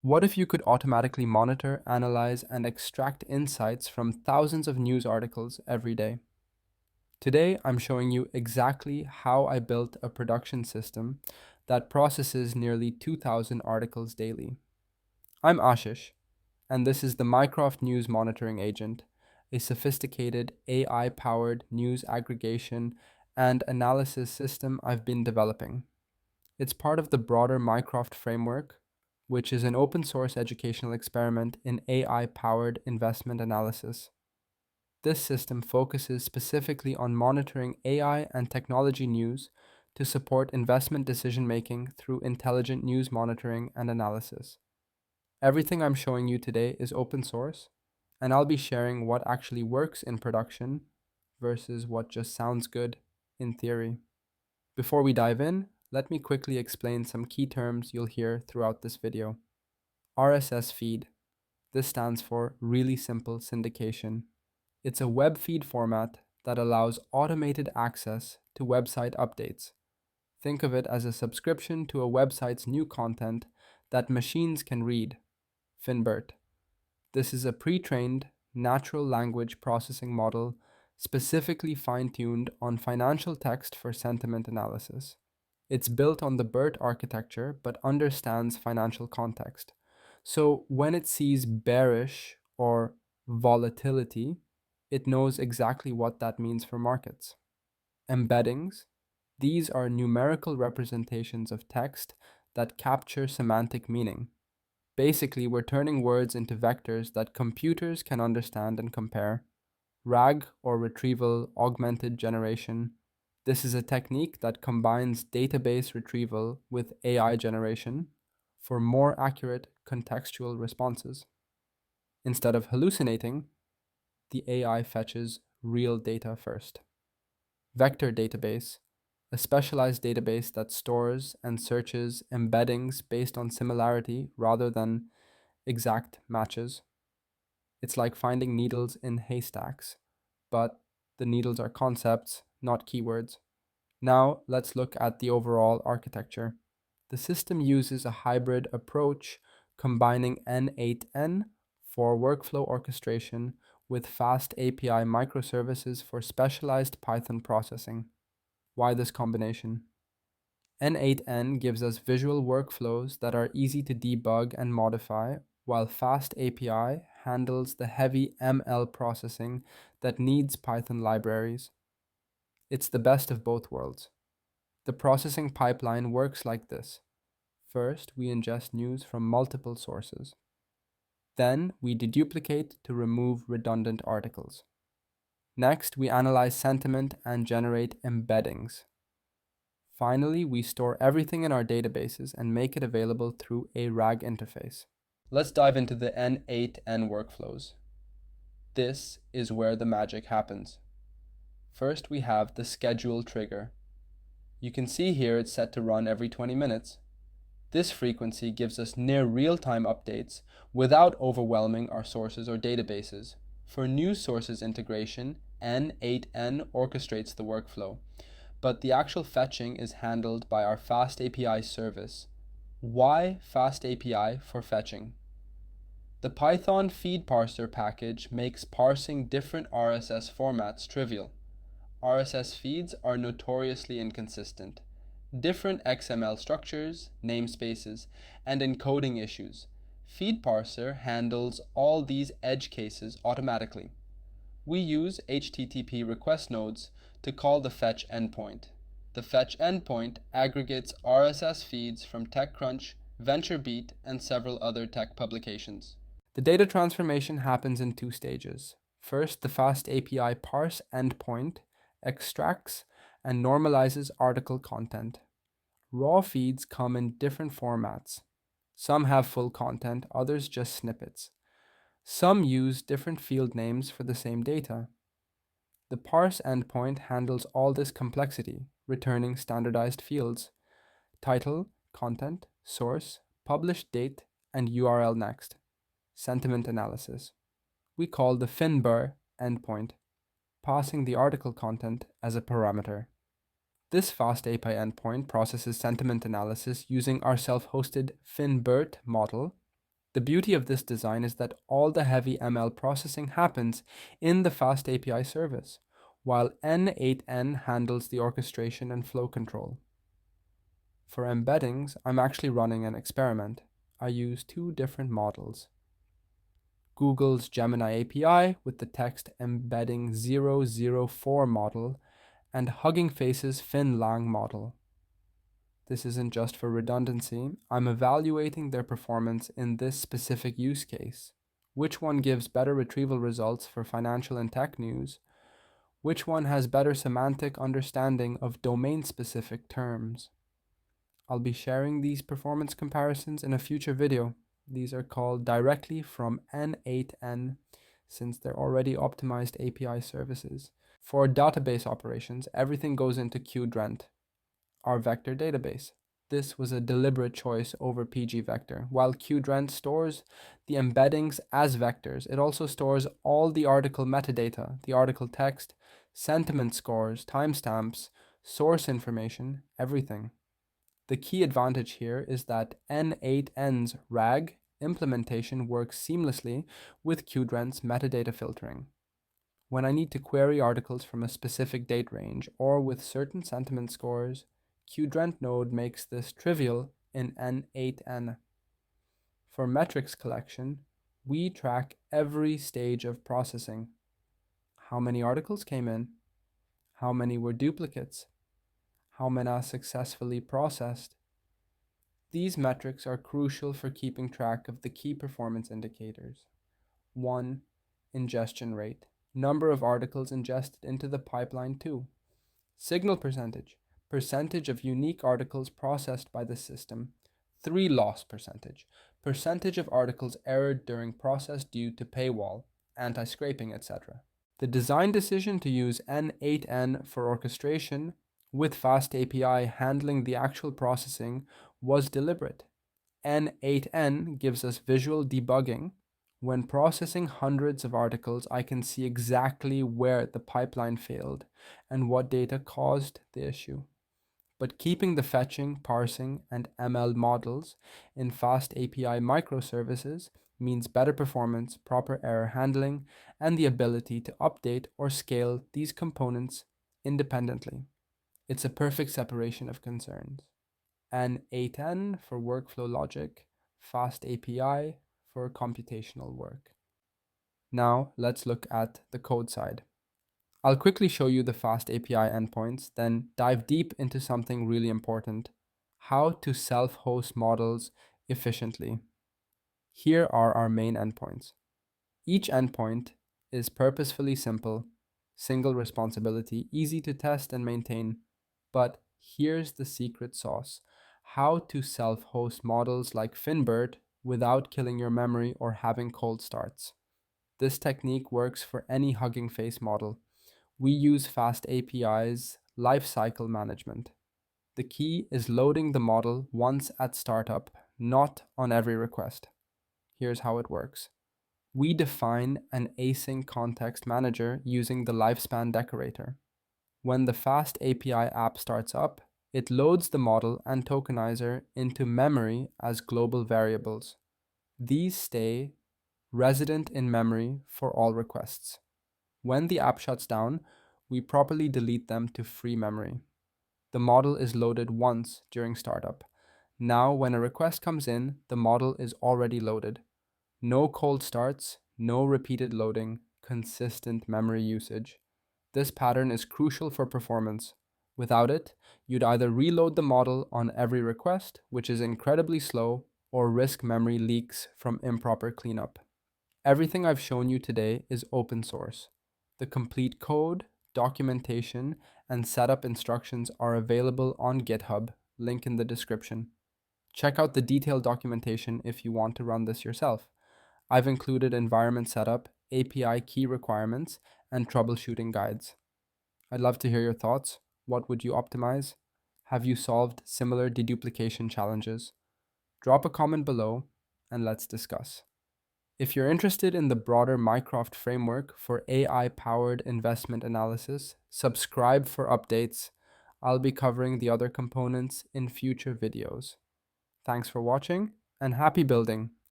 What if you could automatically monitor, analyze, and extract insights from thousands of news articles every day? Today, I'm showing you exactly how I built a production system that processes nearly 2,000 articles daily. I'm Ashish, and this is the Mycroft News Monitoring Agent, a sophisticated AI-powered news aggregation and analysis system I've been developing. It's part of the broader Mycroft framework, which is an open source educational experiment in AI powered investment analysis. This system focuses specifically on monitoring AI and technology news to support investment decision making through intelligent news monitoring and analysis. Everything I'm showing you today is open source, and I'll be sharing what actually works in production versus what just sounds good in theory. Before we dive in, let me quickly explain some key terms you'll hear throughout this video. RSS feed. This stands for Really Simple Syndication. It's a web feed format that allows automated access to website updates. Think of it as a subscription to a website's new content that machines can read. FinBERT. This is a pre-trained natural language processing model specifically fine-tuned on financial text for sentiment analysis. It's built on the BERT architecture but understands financial context. So when it sees bearish or volatility, it knows exactly what that means for markets. Embeddings. These are numerical representations of text that capture semantic meaning. Basically, we're turning words into vectors that computers can understand and compare. RAG, or retrieval augmented generation. This is a technique that combines database retrieval with AI generation for more accurate contextual responses. Instead of hallucinating, the AI fetches real data first. Vector database, a specialized database that stores and searches embeddings based on similarity rather than exact matches. It's like finding needles in haystacks, but the needles are concepts, not keywords. Now let's look at the overall architecture. The system uses a hybrid approach combining n8n for workflow orchestration with FastAPI microservices for specialized Python processing. Why this combination? n8n gives us visual workflows that are easy to debug and modify, while FastAPI handles the heavy ML processing that needs Python libraries. It's the best of both worlds. The processing pipeline works like this. First, we ingest news from multiple sources. Then, we deduplicate to remove redundant articles. Next, we analyze sentiment and generate embeddings. Finally, we store everything in our databases and make it available through a RAG interface. Let's dive into the n8n workflows. This is where the magic happens. First, we have the schedule trigger. You can see here it's set to run every 20 minutes. This frequency gives us near real-time updates without overwhelming our sources or databases. For news sources integration, n8n orchestrates the workflow, but the actual fetching is handled by our FastAPI service. Why FastAPI for fetching? The Python feed parser package makes parsing different RSS formats trivial. RSS feeds are notoriously inconsistent. Different XML structures, namespaces, and encoding issues. Feed parser handles all these edge cases automatically. We use HTTP request nodes to call the fetch endpoint. The fetch endpoint aggregates RSS feeds from TechCrunch, VentureBeat, and several other tech publications. The data transformation happens in two stages. First, the FastAPI parse endpoint extracts and normalizes article content. Raw feeds come in different formats. Some have full content, others just snippets. Some use different field names for the same data. The parse endpoint handles all this complexity, returning standardized fields: title, content, source, published date, and URL next. Sentiment analysis. We call the FinBERT endpoint, passing the article content as a parameter. This FastAPI endpoint processes sentiment analysis using our self-hosted FinBERT model The beauty of this design is that all the heavy ML processing happens in the FastAPI service, while n8n handles the orchestration and flow control. For embeddings, I'm actually running an experiment. I use two different models. Google's Gemini API with the text embedding 004 model and HuggingFace's FinLang model. This isn't just for redundancy, I'm evaluating their performance in this specific use case. Which one gives better retrieval results for financial and tech news? Which one has better semantic understanding of domain-specific terms? I'll be sharing these performance comparisons in a future video. These are called directly from n8n since they're already optimized API services. For database operations, everything goes into qdrent, our vector database. This was a deliberate choice over pgvector. While qdrent stores the embeddings as vectors, it also stores all the article metadata, the article text, sentiment scores, timestamps, source information, everything. The key advantage here is that n8n's RAG implementation works seamlessly with qdrent's metadata filtering. When I need to query articles from a specific date range or with certain sentiment scores, qdrent node makes this trivial in n8n. For metrics collection, we track every stage of processing. How many articles came in? How many were duplicates? How many are successfully processed? These metrics are crucial for keeping track of the key performance indicators. 1. Ingestion rate, number of articles ingested into the pipeline. 2. Signal percentage, percentage of unique articles processed by the system. 3. Loss percentage, percentage of articles errored during process due to paywall, anti-scraping, etc. The design decision to use n8n for orchestration with FastAPI handling the actual processing was deliberate. n8n gives us visual debugging. When processing hundreds of articles, I can see exactly where the pipeline failed and what data caused the issue. But keeping the fetching, parsing, and ML models in FastAPI microservices means better performance, proper error handling, and the ability to update or scale these components independently. It's a perfect separation of concerns. n8n for workflow logic, FastAPI for computational work. Now let's look at the code side. I'll quickly show you the FastAPI endpoints, then dive deep into something really important: how to self-host models efficiently. Here are our main endpoints. Each endpoint is purposefully simple, single responsibility, easy to test and maintain. But here's the secret sauce: how to self-host models like FinBERT without killing your memory or having cold starts. This technique works for any HuggingFace model. We use FastAPI's lifecycle management. The key is loading the model once at startup, not on every request. Here's how it works. We define an async context manager using the lifespan decorator. When the FastAPI app starts up, it loads the model and tokenizer into memory as global variables. These stay resident in memory for all requests. When the app shuts down, we properly delete them to free memory. The model is loaded once during startup. Now, when a request comes in, the model is already loaded. No cold starts, no repeated loading, consistent memory usage. This pattern is crucial for performance. Without it, you'd either reload the model on every request, which is incredibly slow, or risk memory leaks from improper cleanup. Everything I've shown you today is open source. The complete code, documentation, and setup instructions are available on GitHub, link in the description. Check out the detailed documentation if you want to run this yourself. I've included environment setup, API key requirements, and troubleshooting guides. I'd love to hear your thoughts. What would you optimize? Have you solved similar deduplication challenges? Drop a comment below and let's discuss. If you're interested in the broader Mycroft framework for AI-powered investment analysis, subscribe for updates. I'll be covering the other components in future videos. Thanks for watching and happy building!